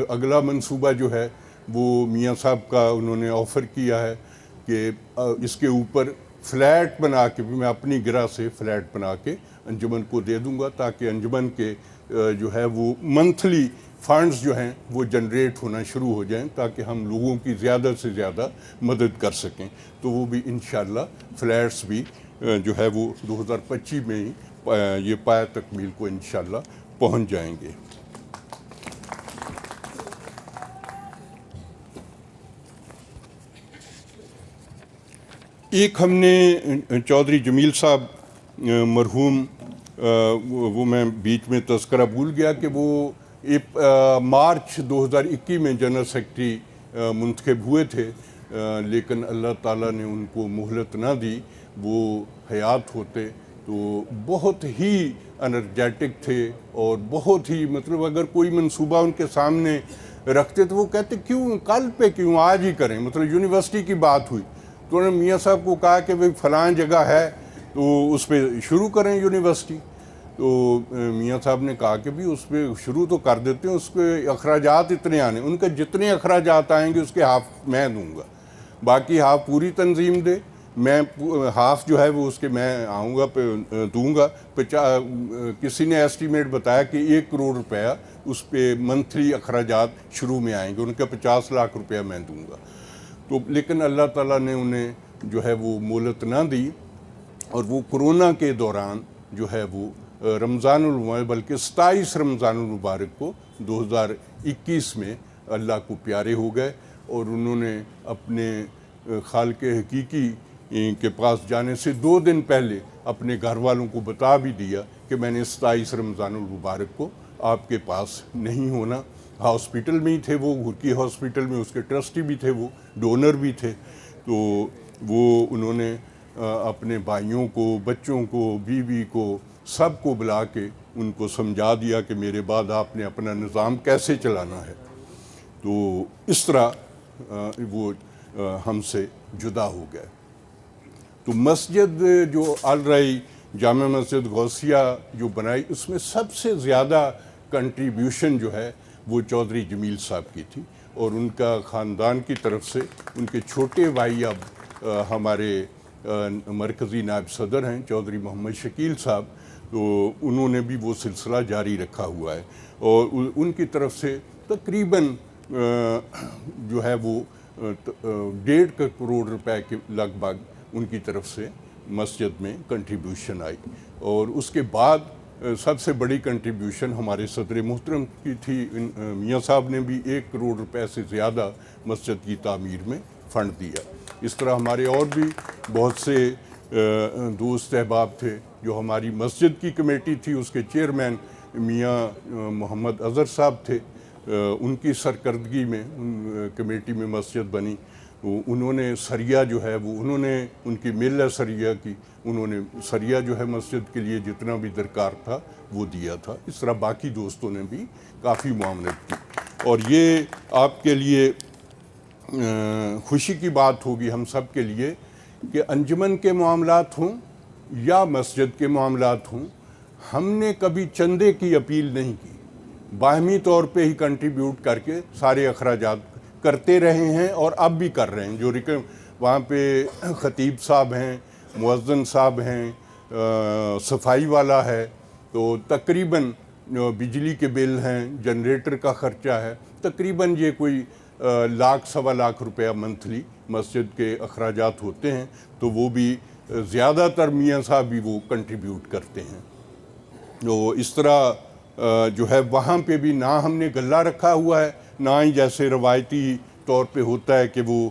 اگلا منصوبہ جو ہے وہ میاں صاحب کا انہوں نے آفر کیا ہے کہ اس کے اوپر فلیٹ بنا کے بھی میں اپنی گرہ سے فلیٹ بنا کے انجمن کو دے دوں گا تاکہ انجمن کے جو ہے وہ منتھلی فنڈز جو ہیں وہ جنریٹ ہونا شروع ہو جائیں تاکہ ہم لوگوں کی زیادہ سے زیادہ مدد کر سکیں. تو وہ بھی انشاءاللہ فلیٹس بھی جو ہے وہ 2025 میں ہی یہ پایہ تکمیل کو انشاءاللہ پہنچ جائیں گے. ایک ہم نے چودھری جمیل صاحب مرحوم, وہ میں بیچ میں تذکرہ بھول گیا کہ وہ مارچ 2021 میں جنرل سیکرٹری منتخب ہوئے تھے, لیکن اللہ تعالیٰ نے ان کو مہلت نہ دی. وہ حیات ہوتے تو بہت ہی انرجیٹک تھے اور بہت ہی مطلب اگر کوئی منصوبہ ان کے سامنے رکھتے تو وہ کہتے کیوں کل پہ کیوں آج ہی کریں. مطلب یونیورسٹی کی بات ہوئی تو انہوں نے میاں صاحب کو کہا کہ بھئی فلاں جگہ ہے تو اس پہ شروع کریں یونیورسٹی. تو میاں صاحب نے کہا کہ بھی اس پہ شروع تو کر دیتے ہیں, اس کے اخراجات اتنے آنے, ان کے جتنے اخراجات آئیں گے اس کے ہاف میں دوں گا, باقی ہاف پوری تنظیم دے, میں ہاف جو ہے وہ اس کے میں آؤں گا دوں گا. کسی نے ایسٹیمیٹ بتایا کہ 1 کروڑ روپیہ اس پہ منتھلی اخراجات شروع میں آئیں گے, ان کا 50 لاکھ روپیہ میں دوں گا. تو لیکن اللہ تعالیٰ نے انہیں جو ہے وہ مہلت نہ دی اور وہ کرونا کے دوران جو ہے وہ رمضان المبارک بلکہ 27 رمضان المبارک کو 2021 میں اللہ کو پیارے ہو گئے اور انہوں نے اپنے خالق حقیقی کے پاس جانے سے 2 دن پہلے اپنے گھر والوں کو بتا بھی دیا کہ میں نے 27 رمضان المبارک کو آپ کے پاس نہیں ہونا. ہاسپٹل میں ہی تھے وہ, گھرکی ہاسپٹل میں, اس کے ٹرسٹی بھی تھے, وہ ڈونر بھی تھے. تو وہ انہوں نے اپنے بھائیوں کو, بچوں کو, بیوی کو, سب کو بلا کے ان کو سمجھا دیا کہ میرے بعد آپ نے اپنا نظام کیسے چلانا ہے. تو اس طرح وہ ہم سے جدا ہو گئے. تو مسجد جو آل رائی جامع مسجد غوثیہ جو بنائی, اس میں سب سے زیادہ کنٹریبیوشن جو ہے وہ چودھری جمیل صاحب کی تھی اور ان کا خاندان کی طرف سے ان کے چھوٹے بھائی اب ہمارے مرکزی نائب صدر ہیں چودھری محمد شکیل صاحب, تو انہوں نے بھی وہ سلسلہ جاری رکھا ہوا ہے اور ان کی طرف سے تقریباً جو ہے وہ 1.5 کروڑ روپے کے لگ بھگ ان کی طرف سے مسجد میں کنٹریبیوشن آئی. اور اس کے بعد سب سے بڑی کنٹریبیوشن ہمارے صدر محترم کی تھی. میاں صاحب نے بھی 1 کروڑ روپے سے زیادہ مسجد کی تعمیر میں فنڈ دیا. اس طرح ہمارے اور بھی بہت سے دوست احباب تھے. جو ہماری مسجد کی کمیٹی تھی اس کے چیئرمین میاں محمد اظہر صاحب تھے. ان کی سرکردگی میں کمیٹی میں مسجد بنی. انہوں نے سریہ جو ہے وہ انہوں نے ان کی مل ہے سریہ کی, انہوں نے سریہ جو ہے مسجد کے لیے جتنا بھی درکار تھا وہ دیا تھا. اس طرح باقی دوستوں نے بھی کافی معاونت کی. اور یہ آپ کے لیے خوشی کی بات ہوگی ہم سب کے لیے کہ انجمن کے معاملات ہوں یا مسجد کے معاملات ہوں, ہم نے کبھی چندے کی اپیل نہیں کی. باہمی طور پہ ہی کنٹریبیوٹ کر کے سارے اخراجات کرتے رہے ہیں اور اب بھی کر رہے ہیں. جو وہاں پہ خطیب صاحب ہیں, مؤذن صاحب ہیں, صفائی والا ہے, تو تقریباً بجلی کے بل ہیں, جنریٹر کا خرچہ ہے, تقریباً یہ کوئی 1 لاکھ سوا لاکھ روپیہ منتھلی مسجد کے اخراجات ہوتے ہیں. تو وہ بھی زیادہ تر میاں صاحب بھی وہ کنٹریبیوٹ کرتے ہیں. تو اس طرح جو ہے وہاں پہ بھی نہ ہم نے غلہ رکھا ہوا ہے, نہ ہی جیسے روایتی طور پہ ہوتا ہے کہ وہ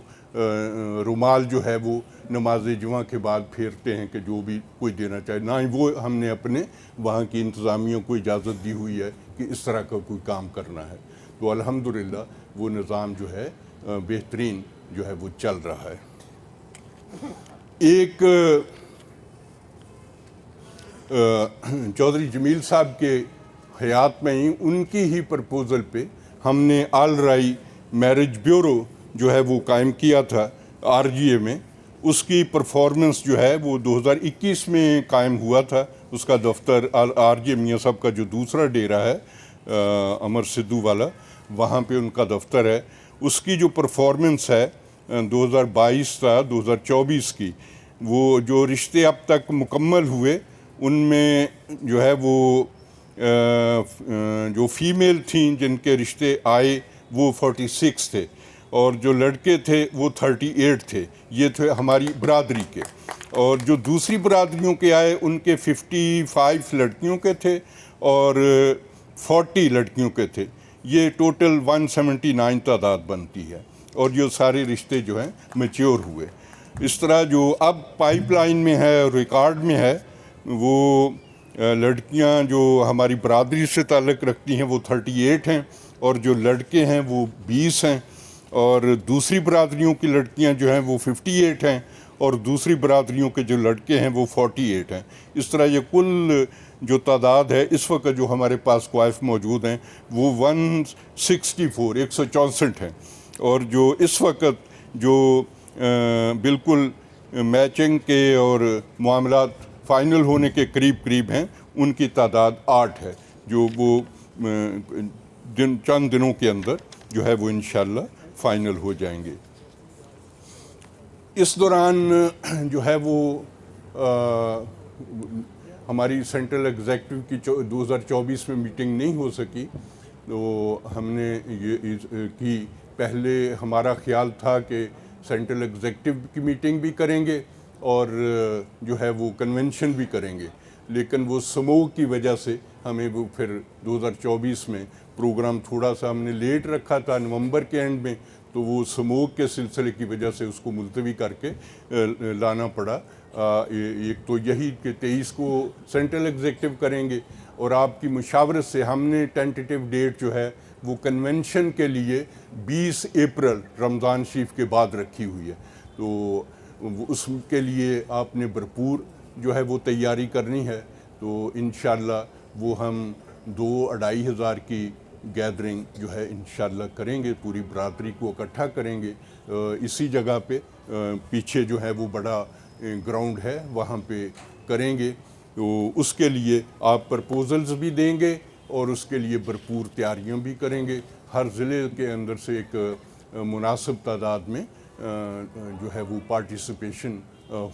رومال جو ہے وہ نماز جمعہ کے بعد پھیرتے ہیں کہ جو بھی کوئی دینا چاہے, نہ ہی وہ ہم نے اپنے وہاں کی انتظامیہ کو اجازت دی ہوئی ہے کہ اس طرح کا کوئی کام کرنا ہے. تو الحمدللہ وہ نظام جو ہے بہترین جو ہے وہ چل رہا ہے. ایک چودھری جمیل صاحب کے حیات میں ہی ان کی ہی پرپوزل پہ ہم نے آل رائی میرج بیورو جو ہے وہ قائم کیا تھا RGA میں. اس کی پرفارمنس جو ہے وہ 2021 میں قائم ہوا تھا. اس کا دفتر RGA میاں صاحب کا جو دوسرا ڈیرہ ہے امر سدھو والا, وہاں پہ ان کا دفتر ہے. اس کی جو پرفارمنس ہے 2022 تا 2024 کی, وہ جو رشتے اب تک مکمل ہوئے ان میں جو ہے وہ جو فیمیل تھیں جن کے رشتے آئے وہ 46 تھے, اور جو لڑکے تھے وہ 38 تھے. یہ تھے ہماری برادری کے. اور جو دوسری برادریوں کے آئے ان کے 55 لڑکیوں کے تھے اور 40 لڑکیوں کے تھے. یہ ٹوٹل 179 تعداد بنتی ہے. اور یہ سارے رشتے جو ہیں میچیور ہوئے. اس طرح جو اب پائپ لائن میں ہے اور ریکارڈ میں ہے وہ لڑکیاں جو ہماری برادری سے تعلق رکھتی ہیں وہ 38 ہیں, اور جو لڑکے ہیں وہ 20 ہیں, اور دوسری برادریوں کی لڑکیاں جو ہیں وہ 58 ہیں, اور دوسری برادریوں کے جو لڑکے ہیں وہ 48 ہیں. اس طرح یہ کل جو تعداد ہے اس وقت جو ہمارے پاس کوائف موجود ہیں وہ 164 ہیں. اور جو اس وقت جو بالکل میچنگ کے اور معاملات فائنل ہونے کے قریب ہیں ان کی تعداد 8 ہے, جو وہ چند دنوں کے اندر جو ہے وہ انشاءاللہ فائنل ہو جائیں گے. اس دوران جو ہے وہ ہماری سینٹرل ایگزیکٹو کی 2024 میں میٹنگ نہیں ہو سکی. تو ہم نے یہ کی, پہلے ہمارا خیال تھا کہ سینٹرل ایگزیکٹو کی میٹنگ بھی کریں گے اور جو ہے وہ کنونشن بھی کریں گے, لیکن وہ سموگ کی وجہ سے ہمیں وہ پھر 2024 میں پروگرام تھوڑا سا ہم نے لیٹ رکھا تھا نومبر کے اینڈ میں, تو وہ سموگ کے سلسلے کی وجہ سے اس کو ملتوی کر کے لانا پڑا. ایک تو یہی کہ 23 کو سینٹرل ایگزیکٹو کریں گے, اور آپ کی مشاورت سے ہم نے ٹینٹیٹیو ڈیٹ جو ہے وہ کنونشن کے لیے 20 اپریل رمضان شریف کے بعد رکھی ہوئی ہے. تو اس کے لیے آپ نے بھرپور جو ہے وہ تیاری کرنی ہے. تو انشاءاللہ وہ ہم 2-2.5 ہزار کی گیدرنگ جو ہے انشاءاللہ کریں گے, پوری برادری کو اکٹھا کریں گے اسی جگہ پہ. پیچھے جو ہے وہ بڑا گراؤنڈ ہے وہاں پہ کریں گے. تو اس کے لیے آپ پرپوزلز بھی دیں گے اور اس کے لیے بھرپور تیاریاں بھی کریں گے. ہر ضلع کے اندر سے ایک مناسب تعداد میں جو ہے وہ پارٹیسپیشن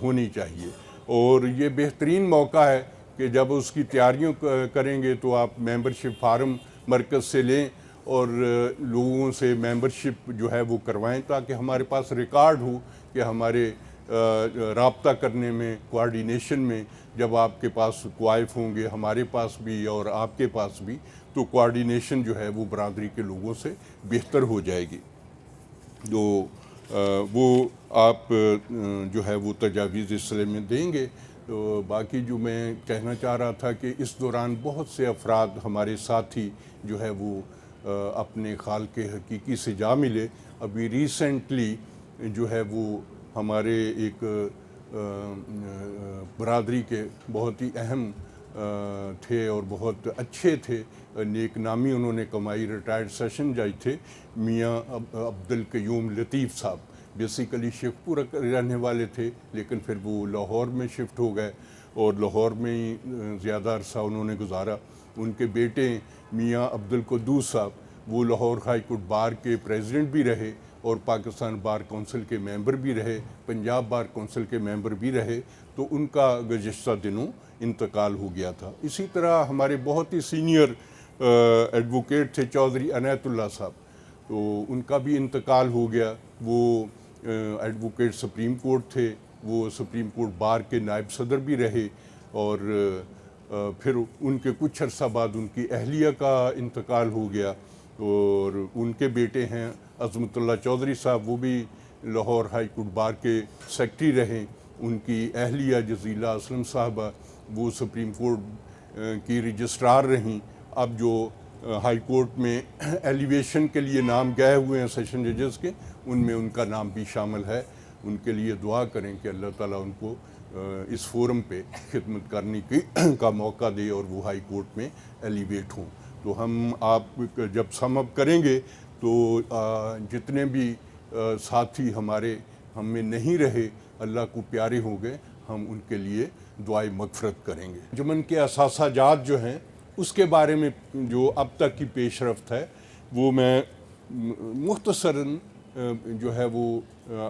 ہونی چاہیے. اور یہ بہترین موقع ہے کہ جب اس کی تیاریوں کریں گے تو آپ ممبرشپ فارم مرکز سے لیں اور لوگوں سے ممبرشپ جو ہے وہ کروائیں، تاکہ ہمارے پاس ریکارڈ ہو کہ ہمارے رابطہ کرنے میں، کوارڈینیشن میں، جب آپ کے پاس کوائف ہوں گے، ہمارے پاس بھی اور آپ کے پاس بھی، تو کوارڈینیشن جو ہے وہ برادری کے لوگوں سے بہتر ہو جائے گی۔ تو وہ آپ جو ہے وہ تجاویز اس سلسلے میں دیں گے۔ تو باقی جو میں کہنا چاہ رہا تھا کہ اس دوران بہت سے افراد ہمارے ساتھی جو ہے وہ اپنے خالق حقیقی سے جا ملے۔ ابھی ریسنٹلی جو ہے وہ ہمارے ایک برادری کے بہت ہی اہم تھے اور بہت اچھے تھے، نیک نامی انہوں نے کمائی، ریٹائرڈ سیشن جج تھے، میاں عبدالقیوم لطیف صاحب، بیسیکلی شیخ پورہ رہنے والے تھے، لیکن پھر وہ لاہور میں شفٹ ہو گئے اور لاہور میں ہی زیادہ عرصہ انہوں نے گزارا۔ ان کے بیٹے میاں عبدالقدوس صاحب، وہ لاہور ہائی کورٹ بار کے پریزیڈنٹ بھی رہے اور پاکستان بار کونسل کے ممبر بھی رہے، پنجاب بار کونسل کے ممبر بھی رہے، تو ان کا گزشتہ دنوں انتقال ہو گیا تھا۔ اسی طرح ہمارے بہت ہی سینئر ایڈوکیٹ تھے چودھری عنایت اللہ صاحب، تو ان کا بھی انتقال ہو گیا۔ وہ ایڈوکیٹ سپریم کورٹ تھے، وہ سپریم کورٹ بار کے نائب صدر بھی رہے، اور پھر ان کے کچھ عرصہ بعد ان کی اہلیہ کا انتقال ہو گیا، اور ان کے بیٹے ہیں عظمت اللہ چودھری صاحب، وہ بھی لاہور ہائی کورٹ بار کے سیکرٹری رہیں۔ ان کی اہلیہ جزیلہ اسلم صاحبہ، وہ سپریم کورٹ کی رجسٹرار رہیں۔ اب جو ہائی کورٹ میں ایلیویشن کے لیے نام گئے ہوئے ہیں سیشن ججز کے، ان میں ان کا نام بھی شامل ہے۔ ان کے لیے دعا کریں کہ اللہ تعالیٰ ان کو اس فورم پہ خدمت کرنے کا موقع دے اور وہ ہائی کورٹ میں ایلیویٹ ہوں۔ تو ہم آپ جب سم اپ کریں گے تو جتنے بھی ساتھی ہمارے ہم میں نہیں رہے، اللہ کو پیارے ہو گئے، ہم ان کے لیے دعائے مغفرت کریں گے۔ انجمن کے اثاثہ جات جو ہیں، اس کے بارے میں جو اب تک کی پیش رفت ہے وہ میں مختصراً جو ہے وہ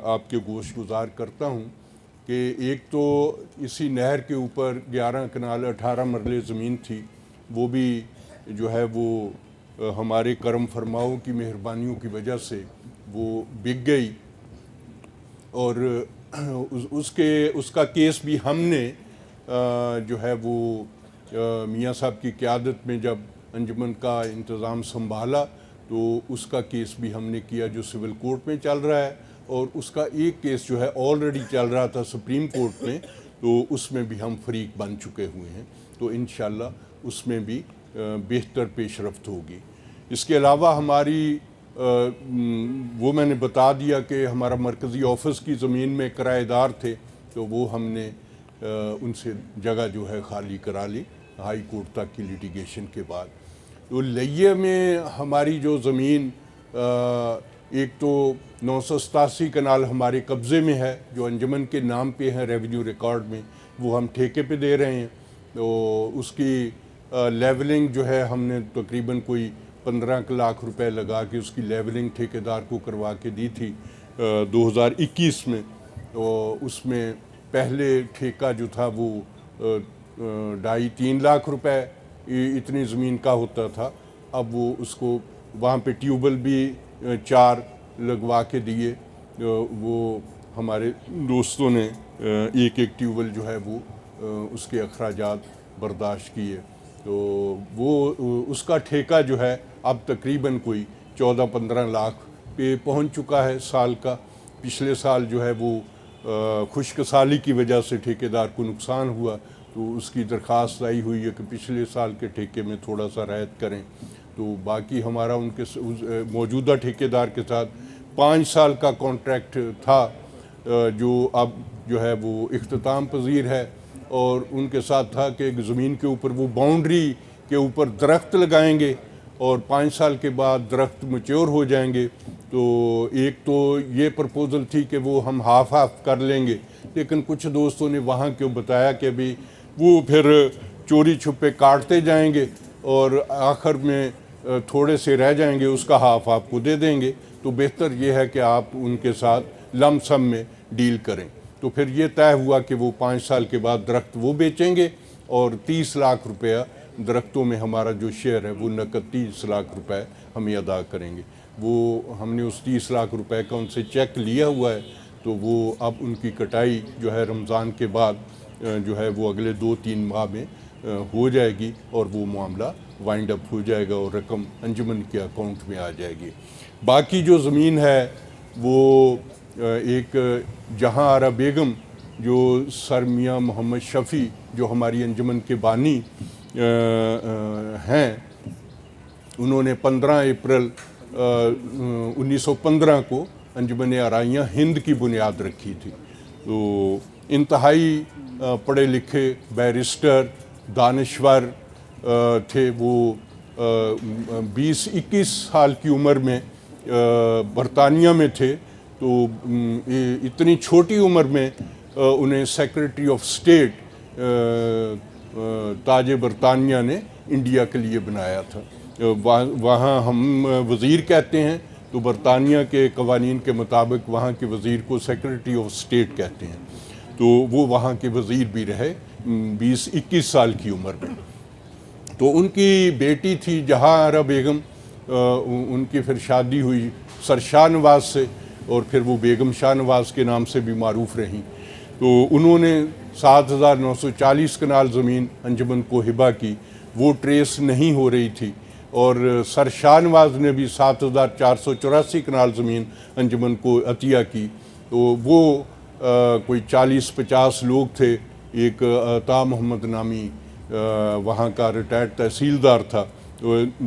آپ کے گوش گزار کرتا ہوں کہ ایک تو اسی نہر کے اوپر 11 کنال 18 مرلے زمین تھی، وہ بھی جو ہے وہ ہمارے کرم فرماؤں کی مہربانیوں کی وجہ سے وہ بک گئی، اور اس کا کیس بھی ہم نے جو ہے وہ میاں صاحب کی قیادت میں جب انجمن کا انتظام سنبھالا تو اس کا کیس بھی ہم نے کیا جو سول کورٹ میں چل رہا ہے، اور اس کا ایک کیس جو ہے آلریڈی چل رہا تھا سپریم کورٹ میں، تو اس میں بھی ہم فریق بن چکے ہوئے ہیں، تو انشاءاللہ اس میں بھی بہتر پیش رفت ہوگی۔ اس کے علاوہ ہماری وہ میں نے بتا دیا کہ ہمارا مرکزی آفس کی زمین میں کرایہ دار تھے، تو وہ ہم نے ان سے جگہ جو ہے خالی کرا لی ہائی کورٹ تک کی لیٹیگیشن کے بعد۔ تو لیہ میں ہماری جو زمین ایک تو 987 کنال ہمارے قبضے میں ہے جو انجمن کے نام پہ ہیں ریونیو ریکارڈ میں، وہ ہم ٹھیکے پہ دے رہے ہیں، تو اس کی لیولنگ جو ہے ہم نے تقریباً کوئی 15 لاکھ روپے لگا کے اس کی لیولنگ ٹھیکیدار کو کروا کے دی تھی 2021 میں۔ تو اس میں پہلے ٹھیکہ جو تھا وہ 2.5-3 لاکھ روپے اتنی زمین کا ہوتا تھا، اب وہ اس کو وہاں پہ ٹیوبل بھی 4 لگوا کے دیے، وہ ہمارے دوستوں نے ایک ٹیوبل جو ہے وہ اس کے اخراجات برداشت کیے، تو وہ اس کا ٹھیکہ جو ہے اب تقریباً کوئی 14-15 لاکھ پہ پہنچ چکا ہے سال کا۔ پچھلے سال جو ہے وہ خشک سالی کی وجہ سے ٹھیکیدار کو نقصان ہوا، تو اس کی درخواست آئی ہوئی ہے کہ پچھلے سال کے ٹھیکے میں تھوڑا سا رعایت کریں، تو باقی ہمارا ان کے موجودہ ٹھیکیدار کے ساتھ 5 سال کا کانٹریکٹ تھا جو اب جو ہے وہ اختتام پذیر ہے، اور ان کے ساتھ تھا کہ زمین کے اوپر وہ باؤنڈری کے اوپر درخت لگائیں گے اور 5 سال کے بعد درخت میچور ہو جائیں گے۔ تو ایک تو یہ پرپوزل تھی کہ وہ ہم ہاف کر لیں گے، لیکن کچھ دوستوں نے وہاں کیوں بتایا کہ ابھی وہ پھر چوری چھپے کاٹتے جائیں گے اور آخر میں تھوڑے سے رہ جائیں گے، اس کا ہاف آپ کو دے دیں گے، تو بہتر یہ ہے کہ آپ ان کے ساتھ لم سم میں ڈیل کریں۔ تو پھر یہ طے ہوا کہ وہ 5 سال کے بعد درخت وہ بیچیں گے اور 30 لاکھ روپیہ درختوں میں ہمارا جو شیئر ہے وہ نقد 30 لاکھ روپے ہمیں ادا کریں گے. وہ ہم نے اس 30 لاکھ روپے کا ان سے چیک لیا ہوا ہے, تو وہ اب ان کی کٹائی جو ہے رمضان کے بعد جو ہے وہ اگلے 2-3 ماہ میں ہو جائے گی, اور وہ معاملہ وائنڈ اپ ہو جائے گا اور رقم انجمن کے اکاؤنٹ میں آ جائے گی. باقی جو زمین ہے وہ ایک جہاں آرا بیگم جو سر میاں محمد شفیع جو ہماری انجمن کے بانی ہیں, انہوں نے 15 اپریل 1915 کو انجمن آرائیاں ہند کی بنیاد رکھی تھی. تو انتہائی پڑھے لکھے بیرسٹر دانشور تھے وہ. 20-21 سال کی عمر میں برطانیہ میں تھے, تو اتنی چھوٹی عمر میں انہیں سیکریٹری آف اسٹیٹ تاج برطانیہ نے انڈیا کے لیے بنایا تھا. وہاں ہم وزیر کہتے ہیں, تو برطانیہ کے قوانین کے مطابق وہاں کے وزیر کو سیکریٹری آف اسٹیٹ کہتے ہیں. تو وہ وہاں کے وزیر بھی رہے 20-21 سال کی عمر میں. تو ان کی بیٹی تھی جہاں آرا بیگم, ان کی پھر شادی ہوئی سر شاہ نواز سے, اور پھر وہ بیگم شاہ نواز کے نام سے بھی معروف رہیں. تو انہوں نے 7,940 کنال زمین انجمن کو ہبہ کی, وہ ٹریس نہیں ہو رہی تھی. اور سر شاہ نواز نے بھی 7,484 کنال زمین انجمن کو عطیہ کی. تو وہ کوئی 40-50 لوگ تھے. ایک عطا محمد نامی وہاں کا ریٹائرڈ تحصیلدار تھا.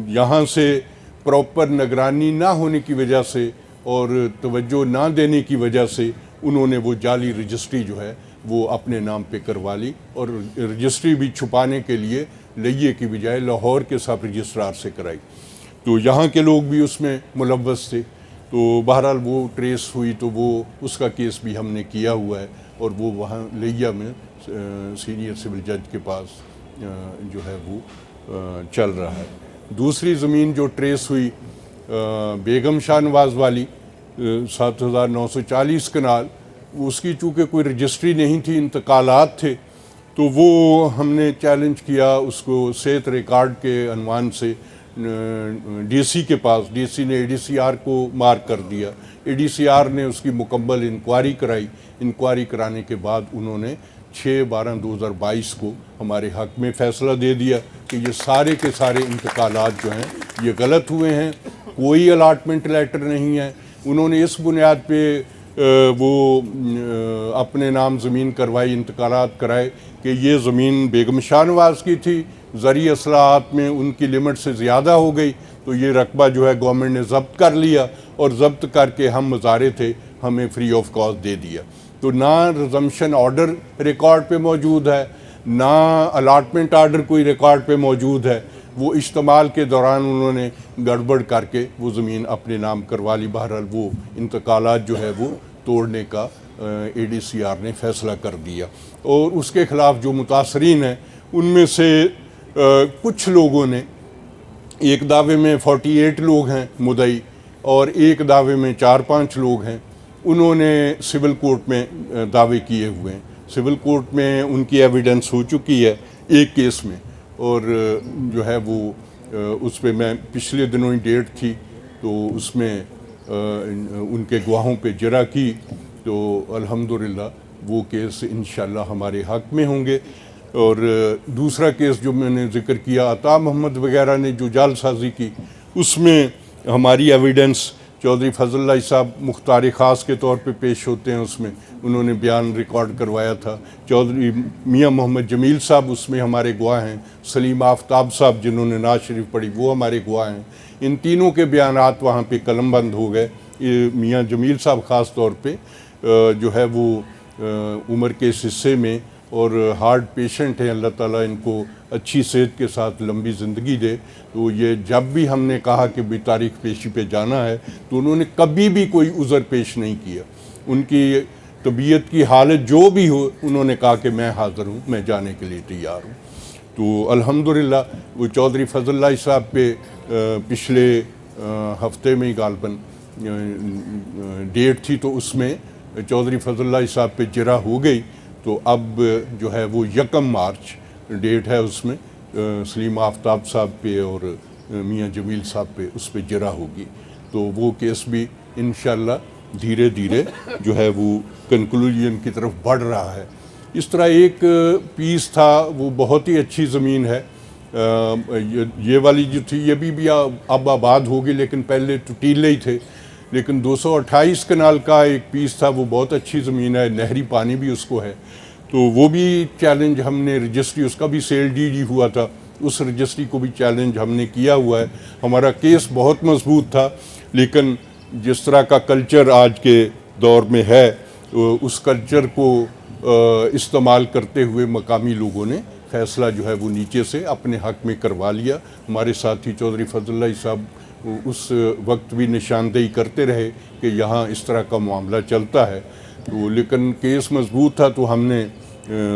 یہاں سے پراپر نگرانی نہ ہونے کی وجہ سے اور توجہ نہ دینے کی وجہ سے انہوں نے وہ جعلی رجسٹری جو ہے وہ اپنے نام پہ کروا لی, اور رجسٹری بھی چھپانے کے لیے لئیے کی بجائے لاہور کے سب رجسٹرار سے کرائی. تو یہاں کے لوگ بھی اس میں ملوث تھے. تو بہرحال وہ ٹریس ہوئی, تو وہ اس کا کیس بھی ہم نے کیا ہوا ہے, اور وہ وہاں لیا میں سینئر سول جج کے پاس جو ہے وہ چل رہا ہے. دوسری زمین جو ٹریس ہوئی بیگم شاہ نواز والی 7,940 کنال, اس کی چونکہ کوئی رجسٹری نہیں تھی, انتقالات تھے, تو وہ ہم نے چیلنج کیا اس کو صحت ریکارڈ کے عنوان سے ڈی سی کے پاس. ڈی سی نے اے ڈی سی آر کو مارک کر دیا. اے ڈی سی آر نے اس کی مکمل انکوائری کرائی. انکوائری کرانے کے بعد انہوں نے 6/12/2022 کو ہمارے حق میں فیصلہ دے دیا کہ یہ سارے کے سارے انتقالات جو ہیں یہ غلط ہوئے ہیں, کوئی الاٹمنٹ لیٹر نہیں ہے. انہوں نے اس بنیاد پہ وہ اپنے نام زمین کروائی, انتقالات کرائے کہ یہ زمین بیگم شاہ نواز کی تھی, زرعی اصلاحات میں ان کی لمٹ سے زیادہ ہو گئی, تو یہ رقبہ جو ہے گورنمنٹ نے ضبط کر لیا, اور ضبط کر کے ہم مظاہرے تھے ہمیں فری آف کاسٹ دے دیا. تو نہ ریزمپشن آرڈر ریکارڈ پہ موجود ہے, نہ الاٹمنٹ آرڈر کوئی ریکارڈ پہ موجود ہے. وہ اشتمال کے دوران انہوں نے گڑبڑ کر کے وہ زمین اپنے نام کروا لی. بہرحال وہ انتقالات جو ہے وہ توڑنے کا اے ڈی سی آر نے فیصلہ کر دیا. اور اس کے خلاف جو متاثرین ہیں ان میں سے کچھ لوگوں نے, ایک دعوے میں 48 لوگ ہیں مدعی, اور ایک دعوے میں 4-5 لوگ ہیں, انہوں نے سول کورٹ میں دعوے کیے ہوئے ہیں. سول کورٹ میں ان کی ایویڈنس ہو چکی ہے ایک کیس میں, اور جو ہے وہ اس پہ میں پچھلے دنوں ہی ڈیٹ تھی, تو اس میں ان کے گواہوں پہ جرا کی. تو الحمدللہ وہ کیس انشاءاللہ ہمارے حق میں ہوں گے. اور دوسرا کیس جو میں نے ذکر کیا عطا محمد وغیرہ نے جو جعل سازی کی, اس میں ہماری ایویڈنس چودھری فضل اللہ صاحب مختار خاص کے طور پہ پیش ہوتے ہیں. اس میں انہوں نے بیان ریکارڈ کروایا تھا. چودھری میاں محمد جمیل صاحب اس میں ہمارے گواہ ہیں. سلیم آفتاب صاحب جنہوں نے نعت شریف پڑھی وہ ہمارے گواہ ہیں. ان تینوں کے بیانات وہاں پہ قلم بند ہو گئے. میاں جمیل صاحب خاص طور پہ جو ہے وہ عمر کے اس حصے میں اور ہارٹ پیشنٹ ہیں, اللہ تعالیٰ ان کو اچھی صحت کے ساتھ لمبی زندگی دے. تو یہ جب بھی ہم نے کہا کہ بھی تاریخ پیشی پہ جانا ہے تو انہوں نے کبھی بھی کوئی عذر پیش نہیں کیا. ان کی طبیعت کی حالت جو بھی ہو انہوں نے کہا کہ میں حاضر ہوں, میں جانے کے لیے تیار ہوں. تو الحمدللہ وہ چودھری فضل اللہ صاحب پہ پچھلے ہفتے میں ہی غالباً ڈیٹ تھی, تو اس میں چودھری فضل اللہ صاحب پہ جرا ہو گئی. تو اب جو ہے وہ 1 مارچ ڈیٹ ہے اس میں, سلیم آفتاب صاحب پہ اور میاں جمیل صاحب پہ اس پہ جرا ہوگی، تو وہ کیس بھی انشاءاللہ دھیرے دھیرے جو ہے وہ کنکلوژن کی طرف بڑھ رہا ہے۔ اس طرح ایک پیس تھا، وہ بہت ہی اچھی زمین ہے، یہ والی جو تھی یہ بھی اب آباد ہوگی، لیکن پہلے تو ٹیلے ہی تھے، لیکن 228 کنال کا ایک پیس تھا، وہ بہت اچھی زمین ہے، نہری پانی بھی اس کو ہے، تو وہ بھی چیلنج ہم نے رجسٹری، اس کا بھی سیل ڈیڈ ہی ہوا تھا، اس رجسٹری کو بھی چیلنج ہم نے کیا ہوا ہے۔ ہمارا کیس بہت مضبوط تھا، لیکن جس طرح کا کلچر آج کے دور میں ہے، اس کلچر کو استعمال کرتے ہوئے مقامی لوگوں نے فیصلہ جو ہے وہ نیچے سے اپنے حق میں کروا لیا۔ ہمارے ساتھی چودھری فضل اللہ صاحب اس وقت بھی نشاندہی کرتے رہے کہ یہاں اس طرح کا معاملہ چلتا ہے، تو لیکن کیس مضبوط تھا، تو ہم نے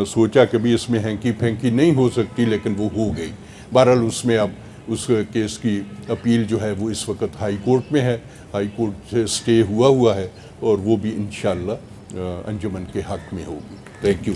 سوچا کہ بھی اس میں ہینکی پھینکی نہیں ہو سکتی، لیکن وہ ہو گئی۔ بہرحال اس میں اب اس کیس کی اپیل جو ہے وہ اس وقت ہائی کورٹ میں ہے، ہائی کورٹ سے سٹے ہوا ہے، اور وہ بھی انشاءاللہ انجمن کے حق میں ہوگی۔ Thank you.